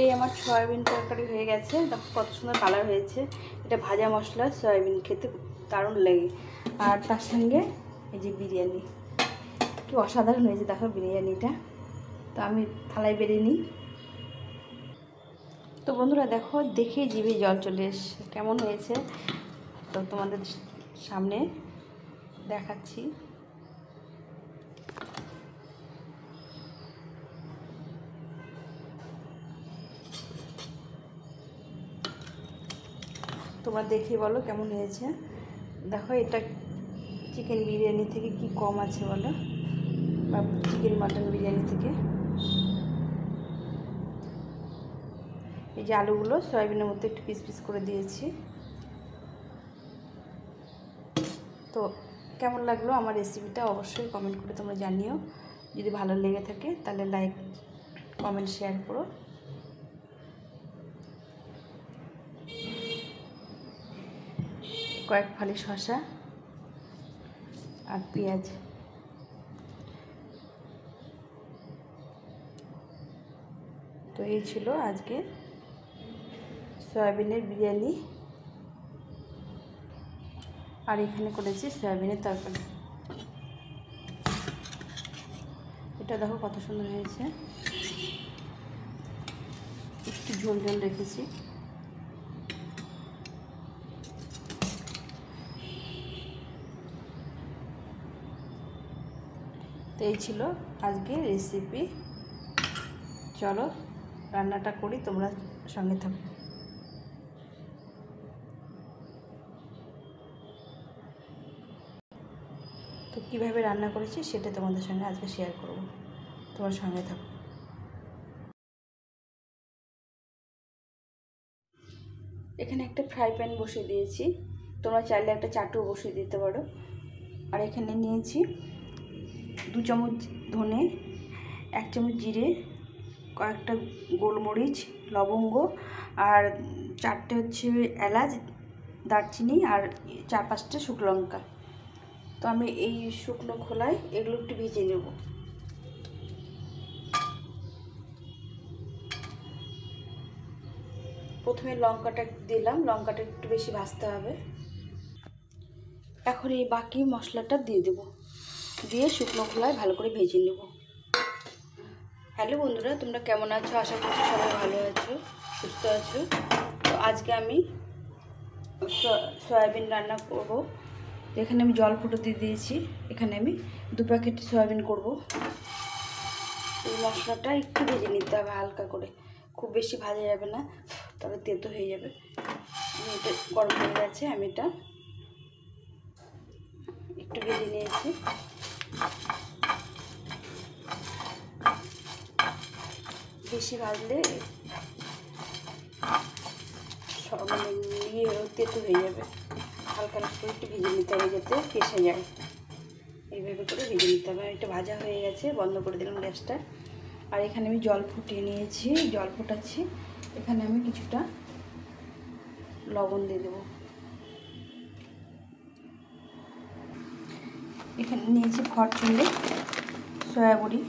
এই আমার সয়াবিন তরকারি হয়ে গেছে। কত সুন্দর কালার হয়েছে। এটা ভাজা মশলা সয়াবিন খেতে দারুণ লাগে। আর তার সঙ্গে এই যে বিরিয়ানি, কি অসাধারণ হয়েছে দেখো বিরিয়ানিটা। তো আমি থালায় বেড়ে নিই। তো বন্ধুরা দেখো, দেখেই জিভে জল চলে এসছে কেমন হয়েছে। তো তোমাদের সামনে দেখাচ্ছি। তোমরা দেখে বলো কেমন হয়েছে। দেখো এটা চিকেন বিরিয়ানি থেকে কি কম আছে বলো, বা চিকেন মাটন বিরিয়ানি থেকে। এই যে আলুগুলো সয়াবিনের মধ্যে একটু পিস পিস করে দিয়েছি। তো কেমন লাগলো আমার রেসিপিটা অবশ্যই কমেন্ট করে তোমরা জানিও। যদি ভালো লেগে থাকে তাহলে লাইক কমেন্ট শেয়ার করো। কয়েক ফালি শসা আর পেঁয়াজ। তো এই ছিল আজকে সয়াবিনের বিরিয়ানি, আর এখানে করেছি সয়াবিনের তরকারি। এটা দেখো কত সুন্দর হয়েছে। একটু ঝোল ঝোল রেখেছি। তো এই ছিল আজকে রেসিপি। চলো রান্নাটা করি, তোমরা সঙ্গে থাকো। তো কীভাবে রান্না করেছি সেটা তোমাদের সঙ্গে আজকে শেয়ার করব, তোমার সঙ্গে থাকো। এখানে একটা ফ্রাই প্যান বসিয়ে দিয়েছি, তোমরা চাইলে একটা চাটুও বসিয়ে দিতে পারো। আর এখানে নিয়েছি 2 চামচ ধনে, 1 চামচ জিরে, কয়েকটা গোলমরিচ, লবঙ্গ, আর 4টে হচ্ছে এলাচ, দারচিনি, আর 4-5টা শুকনো লঙ্কা। তো আমি এই শুকনো খোলায় এগুলো একটু ভেজে নেব। প্রথমে লঙ্কাটা দিলাম, লঙ্কাটা একটু বেশি ভাজতে হবে। এখন এই বাকি মশলাটা দিয়ে দেব, দিয়ে শুকনো খোলায় ভালো করে ভেজে নেব। হ্যালো বন্ধুরা, তোমরা কেমন আছো? আশা করছি সবাই ভালো আছো, সুস্থ আছো। তো আজকে আমি সয়াবিন রান্না করব। এখানে আমি জল ফুটে দিয়েছি। এখানে আমি 2 প্যাকেট সয়াবিন করব। এই মশলাটা একটু ভেজে নিতে হবে হালকা করে, খুব বেশি ভাজা যাবে না, তবে তেতো হয়ে যাবে। এটা গরম হয়ে গেছে, আমি এটা একটু ভেজে নিয়েছি। বেশি ভাজলে মানে তেতো হয়ে যাবে। হালকা হালকা করে একটু ভেজে নিতে হবে যাতে পেশে যায়। এইভাবে করে ভেজে নিতে হবে। এটা ভাজা হয়ে গেছে, বন্ধ করে দিলাম গ্যাসটা। আর এখানে আমি জল ফুটিয়ে নিয়েছি, জল ফোটাচ্ছি। এখানে আমি কিছুটা লবণ দিয়ে দেবো। এখানে নিয়েছি ফরচুনে সয়াবড়ি।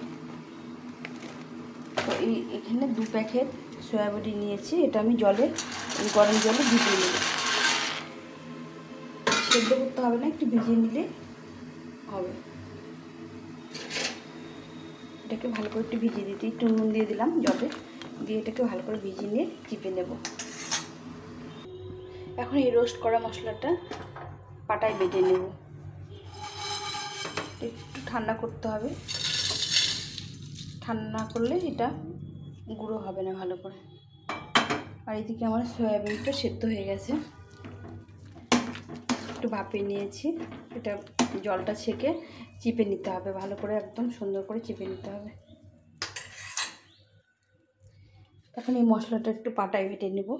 তো এখানে 2 প্যাকেট সয়াবড়ি নিয়েছি। এটা আমি গরম জলে ভিজিয়ে নেব। সেদ্ধ করতে হবে না, একটু ভিজিয়ে নিলে হবে। এটাকে ভালো করে একটু ভিজিয়ে দিতে, একটু নুন দিয়ে দিলাম জলে, দিয়ে এটাকে ভালো করে ভিজিয়ে নিয়ে চিপে নেব। এখন এই রোস্ট করা মশলাটা পাটায় বেটে নেব। একটু ঠান্ডা করতে হবে, ঠান্ডা করলে এটা গুঁড়ো হবে না ভালো করে। আর এদিকে আমার সয়াবিনটা সেদ্ধ হয়ে গেছে, একটু ভাপিয়ে নিয়েছি। এটা জলটা ছেঁকে চিপে নিতে হবে ভালো করে, একদম সুন্দর করে চিপে নিতে হবে। এখন এই মশলাটা একটু পাটায় বেটে নেব।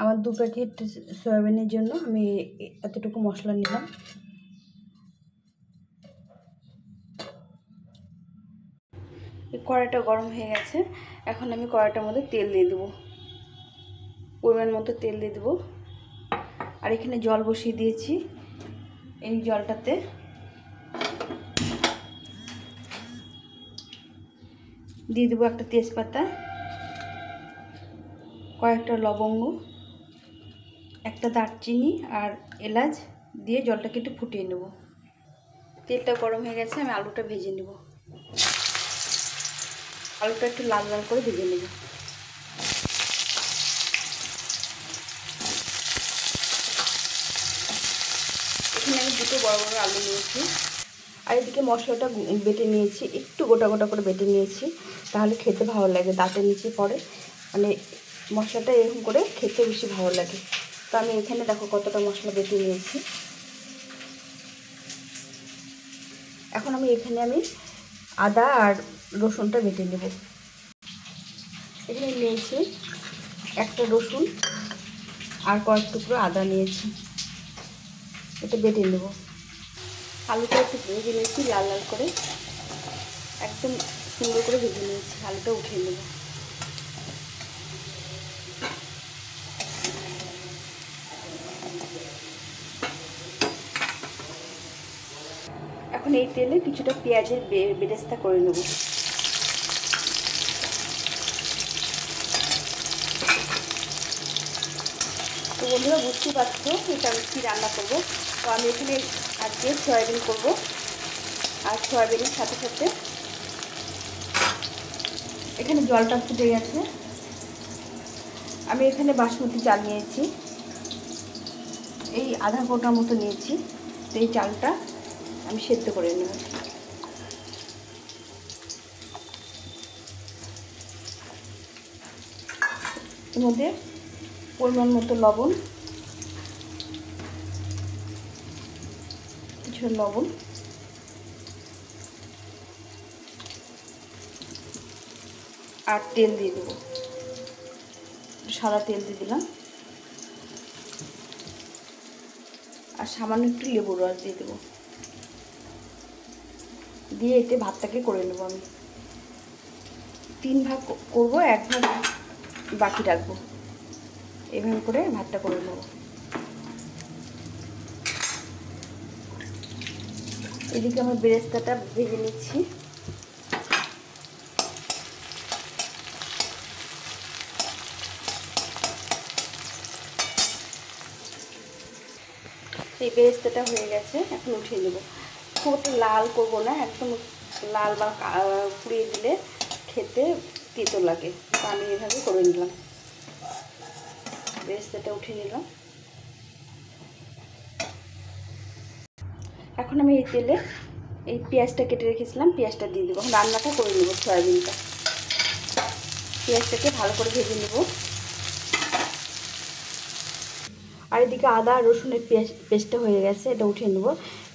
আমার 2 প্যাকেট সয়াবিনের জন্য আমি এতটুকু মশলা নিলাম। এই কড়াইটা গরম হয়ে গেছে। এখন আমি কড়াইটার মধ্যে তেল দিয়ে দেবো, পরিমাণ মতো তেল দিয়ে দেবো। আর এখানে জল বসিয়ে দিয়েছি। এই জলটাতে দিয়ে দেবো একটা তেজপাতা, কয়েকটা লবঙ্গ, একটা দারচিনি আর এলাচ দিয়ে জলটাকে একটু ফুটিয়ে নেব। তেলটা গরম হয়ে গেছে, আমি আলুটা ভেজে নেব। আলুটা একটু লাল লাল করে ভেজে নেব। এখানে আমি দুটো বড় বড় আলু নিয়েছি। আর এদিকে মশলাটা বেটে নিয়েছি, একটু গোটা গোটা করে বেটে নিয়েছি, তাহলে খেতে ভালো লাগে। দাঁতের নিচে পড়ে, মানে মশলাটা এরকম করে খেতে বেশি ভালো লাগে। তো আমি এখানে দেখো কতটা মশলা বেটে নিয়েছি। এখন এখানে আদা আর রসুনটা বেটে নেব। এখানে নিয়েছি একটা রসুন আর কয়েক টুকরো আদা নিয়েছি, এটা বেটে নেব। আলুটা একটু ভেজে নিয়েছি লাল লাল করে, একদম সুন্দর করে ভেজে নিয়েছি। আলুটা উঠিয়ে নেব। এখন এই তেলে কিছুটা পেঁয়াজের বেরেস্তা করে নেব। তো বন্ধুরা বুঝতেই পারছো এটা আমি কী রান্না করবো। তো আমি এখানে আজকে সয়াবিন করব, আর সয়াবিনের সাথে সাথে এখানে জলটা ফুটে গেছে। আমি এখানে বাসমতি চাল নিয়েছি, এই আধা কোটার মতো নিয়েছি। তো এই চালটা আমি সেদ্ধ করে নেব। এর মধ্যে পরিমাণ মতো লবণ, কিছু লবণ আর তেল দিয়ে দেবো। সাদা তেল দিয়ে দিলাম, আর সামান্য একটু লেবুর রস দিয়ে দেবো। দিয়ে এতে ভাতটাকে করে নেব। আমি 3 ভাগ করব, 1 ভাগ বাকি রাখবো। এভাবে করে ভাতটা করে নেব। এদিকে আমার বেরেস্তাটা ভেজে নিচ্ছি। এই বেরেস্তাটা হয়ে গেছে, এখন উঠিয়ে নেব। খুব একটা লাল করবো না, একদম লাল বা পুড়িয়ে দিলে খেতে তেতো লাগে। তো আমি এভাবে করে নিলাম। বেরেস্তাটা উঠিয়ে নিলাম। এখন আমি এই তেলে এই পেঁয়াজটা কেটে রেখেছিলাম, পেঁয়াজটা দিয়ে দেবো। এখন রান্নাটা করে নেব। সয়াবিনটা, পেঁয়াজটাকে ভালো করে ভেজে নেব। আর এদিকে আদা রসুনের পেস্টটা হয়ে গেছে, এটা উঠিয়ে নেব।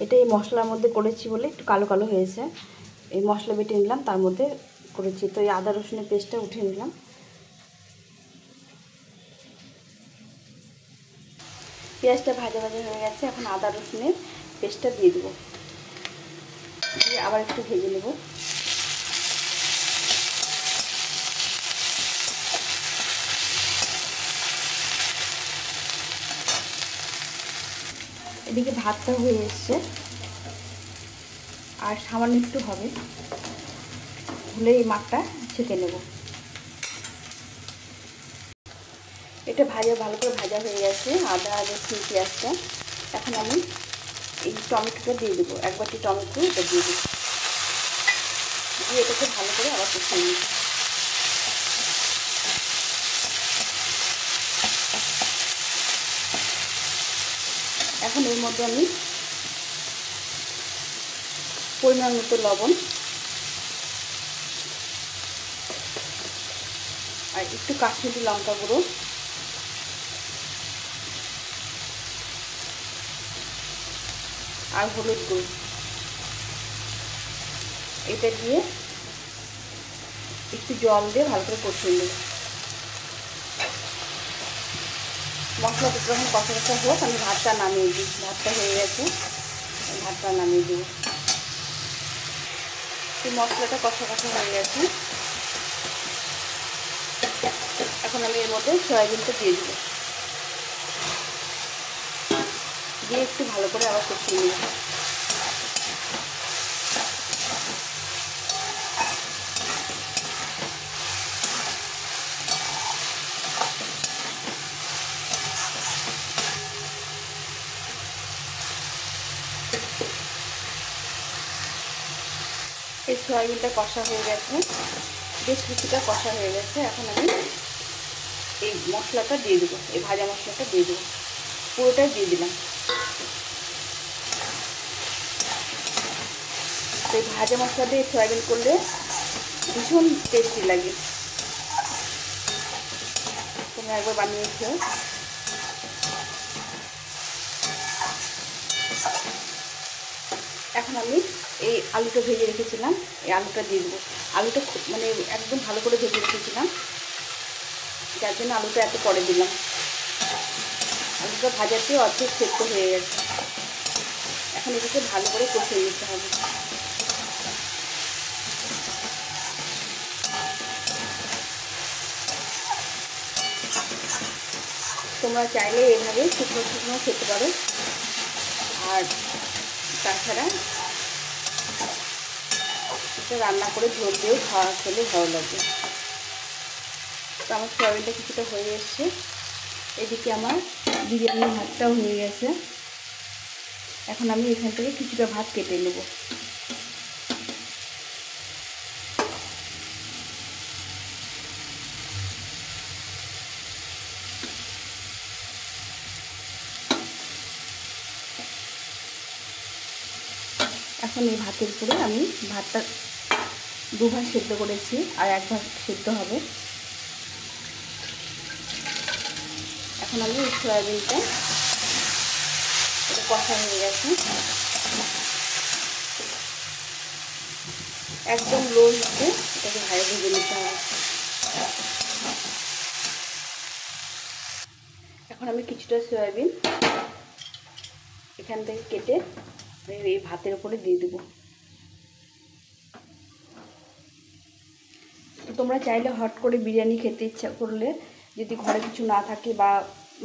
এটা এই মশলার মধ্যে করেছি বলে একটু কালো কালো হয়েছে। এই মশলা বেটে নিলাম, তার মধ্যে করেছি। তো এই আদা রসুনের পেস্টটা উঠিয়ে নিলাম। পেঁয়াজটা ভাজা ভাজা হয়ে গেছে, এখন আদা রসুনের পেস্টটা দিয়ে দেবো। দিয়ে আবার একটু ভেজে নেব। এদিকে ভাতটা হয়ে এসছে, আর সামান্য একটু হবে, হলে এই মাঠটা ছেঁকে নেব। এটা ভালো করে ভাজা হয়ে গেছে আদা রসুন পেঁয়াজটা। এখন আমি এই টমেটোটা দিয়ে দেবো, 1 বাটি টমেটো এটা দিয়ে দেবো। দিয়ে এটাকে ভালো করে আবার কষিয়ে নিই। এখন এর মধ্যে আমি পরিমাণ মতো লবণ আর একটু কাশ্মীরি লঙ্কা গুঁড়ো আর হলুদ গুঁড়ো এটা দিয়ে একটু জল দিয়ে ভালো করে কষিয়ে নেব। মশলাটা যখন কষা কষা হোক, আমি ভাতটা নামিয়ে দিই। ভাতটা হয়ে গেছে, ভাতটা নামিয়ে দেব। এই মশলাটা কষা কষা হয়ে গেছে, এখন আমি এর মধ্যে সয়াবিনটা দিয়ে দেবো। দিয়ে একটু ভালো করে আবার কষিয়ে নেব। এই সয়াবিনটা কষা হয়ে গেছে, বেশ কিছুটা কষা হয়ে গেছে। এখন আমি এই মশলাটা দিয়ে দেবো, এই ভাজা মশলাটা দিয়ে দেবো, পুরোটাই দিয়ে দিলাম। এই ভাজা মশলা দিয়ে সয়াবিন করলে ভীষণ টেস্টি লাগে, তোমরা একবার বানিয়ে খেও। এখন আমি এই আলুটা ভেজে রেখেছিলাম, এই আলুটা দিয়ে দেবো। আলুটা মানে একদম ভালো করে ভেজে রেখেছিলাম, যার জন্য আলুটা এত পরে দিলাম। আলুটা ভাজাতে অর্ধেক সেদ্ধ হয়ে গেছে। এখন এটাকে ভালো করে কষিয়ে নিতে হবে। তোমরা চাইলে এভাবে শুকনো শুকনো খেতে পারো, আর তাছাড়া এটা রান্না করে ঝোল দিয়েও খেলে ভালো লাগে। তো আমার সয়াবিনটা কিছুটা হয়ে এসছে। এদিকে আমার বিরিয়ানির ভাতটাও হয়ে গেছে। এখন আমি এখান থেকে কিছুটা ভাত কেটে নেব। এখন এই ভাতের উপরে আমি ভাতটা দুভাগ সেদ্ধ করেছি, আর এক ভাগ সেদ্ধ হবে। এখন আমি এই সয়াবিনটা, এটা কষা হয়ে গেছে, একদম লো হিটে এটাকে ভেজে নিতে হবে। এখন আমি কিছুটা সয়াবিন এখান থেকে কেটে এই ভাতের উপরে দিয়ে দেবো। তো তোমরা চাইলে হট করে বিরিয়ানি খেতে ইচ্ছা করলে, যদি ঘরে কিছু না থাকে বা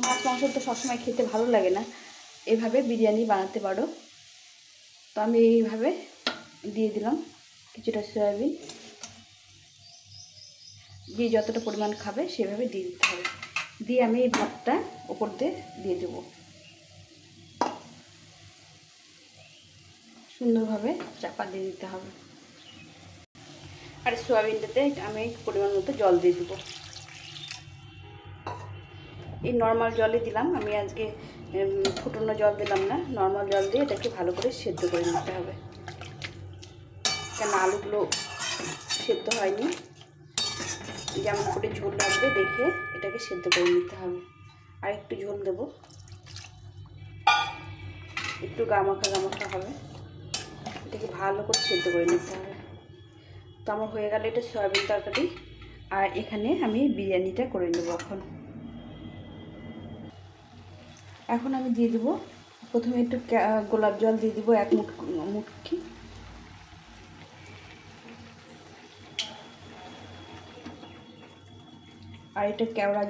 মাছ মাংস তো সবসময় খেতে ভালো লাগে না, এভাবে বিরিয়ানি বানাতে পারো। তো আমি এইভাবে দিয়ে দিলাম কিছুটা সয়াবিন, যে যতটা পরিমাণ খাবে সেভাবে দিয়ে দিতে হবে। দিয়ে আমি এই ভাতটা ওপর দিয়ে দেবো, সুন্দরভাবে চাপা দিয়ে দিতে হবে। আর সয়াবিনটাতে আমি পরিমাণ মতো জল দিয়ে দেবো। এই নর্মাল জলে দিলাম, আমি আজকে ফুটানো জল দিলাম না, নর্মাল জল দিয়ে এটাকে ভালো করে সেদ্ধ করে নিতে হবে, কেন আলুগুলো সেদ্ধ হয়নি। যেমন করে ঝোল লাগবে দেখে এটাকে সেদ্ধ করে নিতে হবে। আর একটু ঝোল দেবো, একটু গামাখা গামাখা হবে, এটাকে ভালো করে সেদ্ধ করে নিতে হবে। তো আমার হয়ে গেল এটা সয়াবিন তরকারি, আর এখানে আমি বিরিয়ানিটা করে নেব। এখন আমি দিয়ে দেবো, প্রথমে একটু গোলাপ জল দিয়ে দেবো, এক মুটকি। আর এটা কেওড়া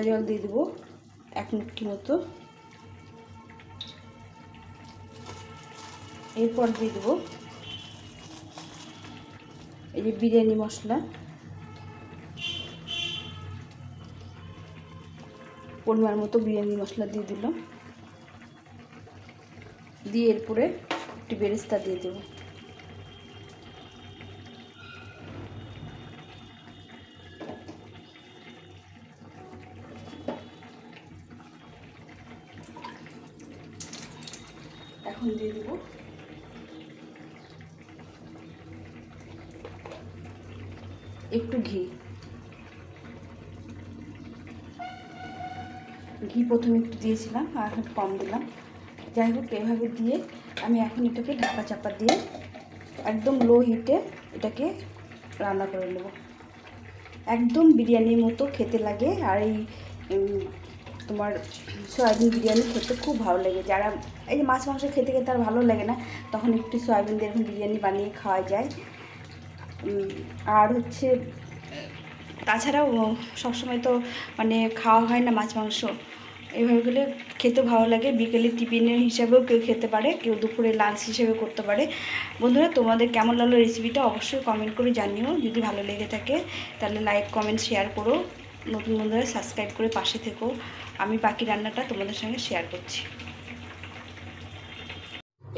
জল দিয়ে দেবো এক মুটকি মতো। এরপর দিয়ে দেবো এই যে বিরিয়ানি মশলা, পরিমাণ মতো বিরিয়ানি মশলা দিয়ে দিলাম। দিয়ে এরপরে একটু বেরেস্তা দিয়ে দেবো। এখন দিয়ে দেবো একটু ঘি। প্রথমে একটু দিয়েছিলাম, আর এখন কম দিলাম। যাই হোক, এভাবে দিয়ে আমি এখন এটাকে ঢাকা চাপা দিয়ে একদম লো হিটে এটাকে রান্না করে নেব। একদম বিরিয়ানির মতো খেতে লাগে। আর এই তোমার সয়াবিন বিরিয়ানি খেতে খুব ভালো লাগে। যারা এই যে মাছ মাংস খেতে খেতে আর ভালো লাগে না, তখন একটু সয়াবিন দিয়ে এরকম বিরিয়ানি বানিয়ে খাওয়া যায়। আর হচ্ছে তাছাড়াও সবসময় তো মানে খাওয়া হয় না মাছ মাংস, এইভাবে গেলে খেতে ভালো লাগে। বিকেলে টিফিনের হিসাবেও কেউ খেতে পারে, কেউ দুপুরে লাঞ্চ হিসেবে করতে পারে। বন্ধুরা, তোমাদের কেমন লাগলো রেসিপিটা অবশ্যই কমেন্ট করে জানিও। যদি ভালো লেগে থাকে তাহলে লাইক কমেন্ট শেয়ার করো। নতুন বন্ধুরা সাবস্ক্রাইব করে পাশে থেকো। আমি বাকি রান্নাটা তোমাদের সঙ্গে শেয়ার করছি।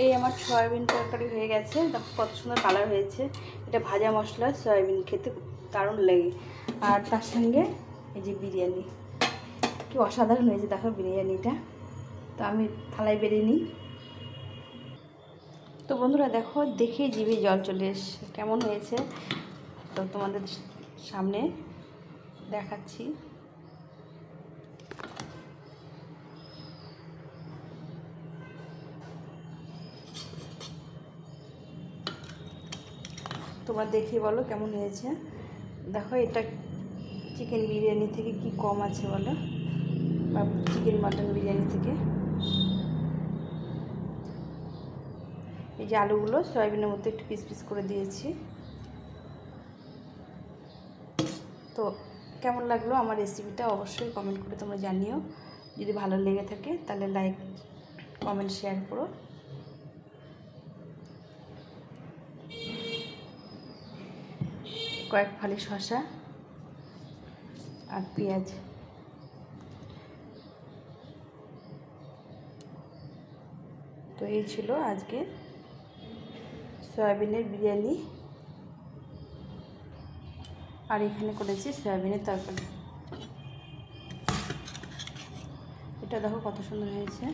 এই আমার সয়াবিন তরকারি হয়ে গেছে, দেখো কত সুন্দর কালার হয়েছে। এটা ভাজা মশলা সয়াবিন, খেতে দারুণ লাগে। আর তার সঙ্গে এই যে বিরিয়ানি, কি অসাধারণ হয়েছে দেখো বিরিয়ানিটা। তো আমি থালায় বেড়ে নিই। তো বন্ধুরা দেখো, দেখেই জিভে জল চলে এসছে কেমন হয়েছে। তো তোমাদের সামনে দেখাচ্ছি। তোমরা দেখে বলো কেমন হয়েছে। দেখো এটা চিকেন বিরিয়ানি থেকে কি কম আছে বলো, বা চিকেন মাটন বিরিয়ানি থেকে। এই যে আলুগুলো সয়াবিনের মধ্যে একটু পিস পিস করে দিয়েছি। তো কেমন লাগলো আমার রেসিপিটা অবশ্যই কমেন্ট করে তোমরা জানিও। যদি ভালো লেগে থাকে তাহলে লাইক কমেন্ট শেয়ার করো। কয়েক ফালি শসা আর পেঁয়াজ। তো এই ছিল আজকে সয়াবিনের বিরিয়ানি, আর এখানে করেছি সয়াবিনের তরকারি। এটা দেখো কত সুন্দর হয়েছে,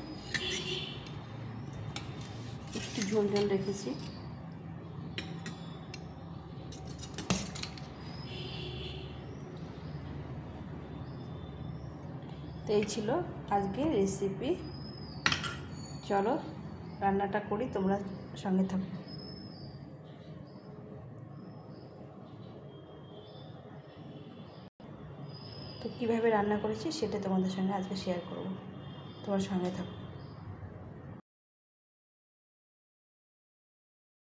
একটু ঝোল ঝোল রেখেছি। তো এই ছিল আজকে রেসিপি। চলো রান্নাটা করি, তোমরা সঙ্গে থাকো। তো কীভাবে রান্না করেছি সেটা তোমাদের সঙ্গে আজকে শেয়ার করব, তোমার সঙ্গে থাকো।